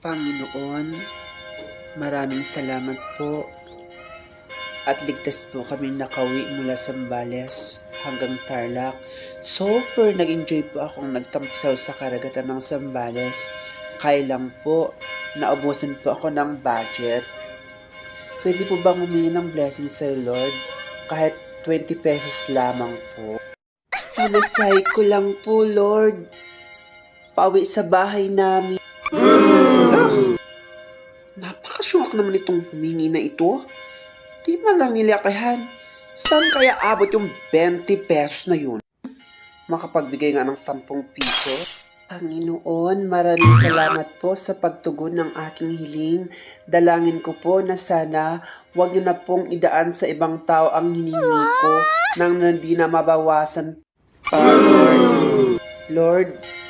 Panginoon, maraming salamat po at ligtas po kami nakauwi mula Zambales hanggang Tarlac. Super nag-enjoy po akong nagtampisaw sa karagatan ng Zambales. Kaya lang po, naubusan po ako ng budget. Pwede po bang humingi ng blessing sa Lord? Kahit 20 pesos lamang po. Pamasahe ko lang po, Lord. Pauwi sa bahay namin. Napakaswak naman itong humingi na ito. Di man lang nilakayan. Saan kaya abot yung 20 pesos na yun? Makapagbigay nga ng 10 piso? Panginoon, maraming salamat po sa pagtugon ng aking hiling. Dalangin ko po na sana huwag niyo na pong idaan sa ibang tao ang hiningi ko nang hindi na mabawasan pa, Lord. Lord,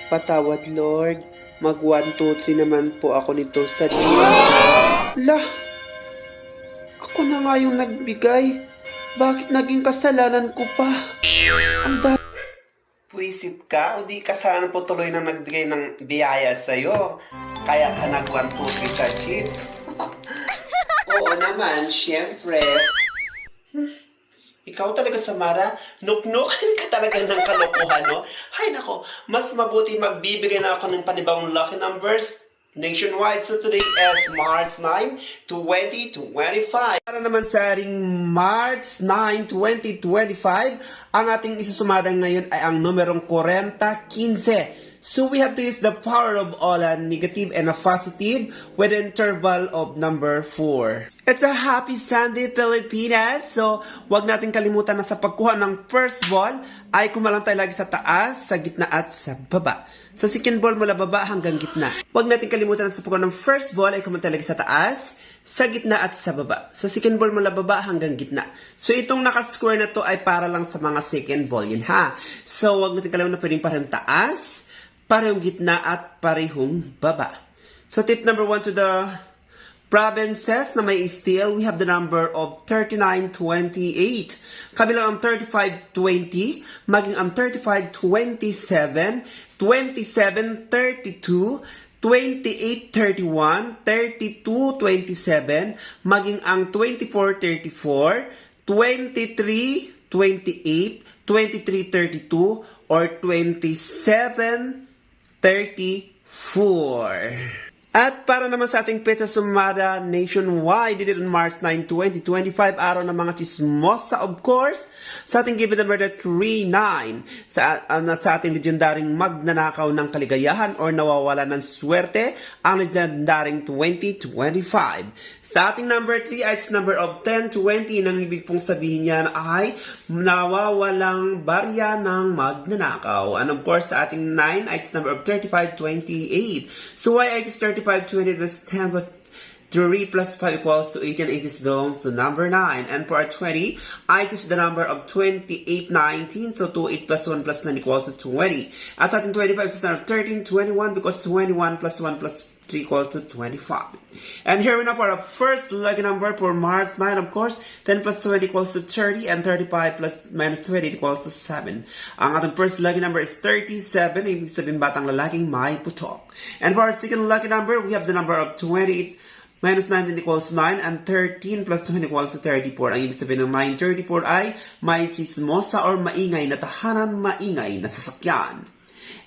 patawad, Lord. Mag 1, 2, 3 naman po ako nito sa jeep. Lah, ako na nga yung nagbigay. Bakit naging kasalanan ko pa? Ang dami. Puisip ka o di kasalanan po tuloy na nagbigay ng biyaya sa'yo. Kaya ka nag 1, 2, 3 sa jeep. Oo naman, syempre. Ikaw talaga, Samara, nuknukan ka talaga ng kalokohan, no? Hay nako, mas mabuti magbibigay na ako ng panibagong lucky numbers nationwide. So today is March 9, 2025. Para naman sa ating March 9, 2025, ang ating isusumada ngayon ay ang numerong 40-15. So we have to use the power of all a negative and a positive with an interval of number 4. It's a happy Sunday, Pilipinas! So, wag natin kalimutan na sa pagkuha ng first ball ay kumalang tayo lagi sa taas, sa gitna at sa baba. Sa second ball mula baba hanggang gitna. Wag natin kalimutan na sa pagkuha ng first ball ay kumalang tayo lagi sa taas, sa gitna at sa baba. Sa second ball mula baba hanggang gitna. So, itong nakasquare na to ay para lang sa mga second ball. Yun ha. So, wag natin kalimutan na pwedeng parang taas, parehong gitna at parehong baba. So tip number 1 to the provinces na may steal, we have the number of 3928. Kabilang ang 3520, maging ang 3527, 2732, 2831, 3227, maging ang 2434, 2328, 2332, or 2734. At para naman sa ating pizza sumada nationwide, did it on March 9, 2025, araw ng mga chismosa, of course, sa ating given number na 39, sa ating legendaring magnanakaw ng kaligayahan or nawawala ng swerte, ang legendaring 2025. Sa ating number 3 ay number of 1020, nang ibig pong sabihin niyan ay nawawalang barya ng magnanakaw. And of course, sa ating 9 ay number of 3528. So why is 3528 plus 10 plus 3 plus 5 equals to 18, and 8 belongs to number 9. And for our 20, I choose the number of 2819. So 2, 8 plus 1 plus 9 equals to 20. At sa ating 25 is number 1321 because 21 plus 1 plus 3 equals to 25. And here we know for our first lucky number for March 9, of course, 10 plus 20 equals to 30, and 35 plus minus 20 equals to 7. Ang ating first lucky number is 37, ibig sabihin batang lalaking may putok. And for our second lucky number, we have the number of 28 minus 19 equals to 9, and 13 plus 20 equals to 34. Ang ibig sabihin ng 934 ay may chismosa or maingay na tahanan, maingay na sasakyan.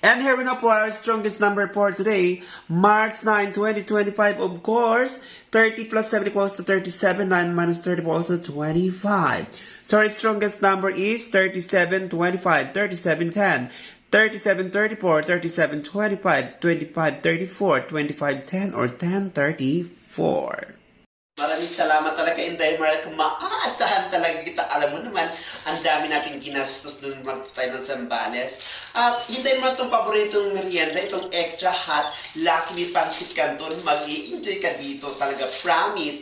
And here we know for our strongest number for today, March 9, 2025, of course, 30 plus 7 equals to 37, 9 minus 30 equals to 25. So our strongest number is 37, 25, 37, 10, 37, 34, 37, 25, 25, 34, 25, 10, or 10, 34. Maraming salamat talaga, Inday Maral, kung maaasahan talaga kita. Alam mo naman, ang dami natin ginastos doon magtay ng Zambales. Hintayin mo itong paboritong merienda, itong extra hot Lucky Me Pancit Canton. Mag-i-enjoy ka dito talaga, promise.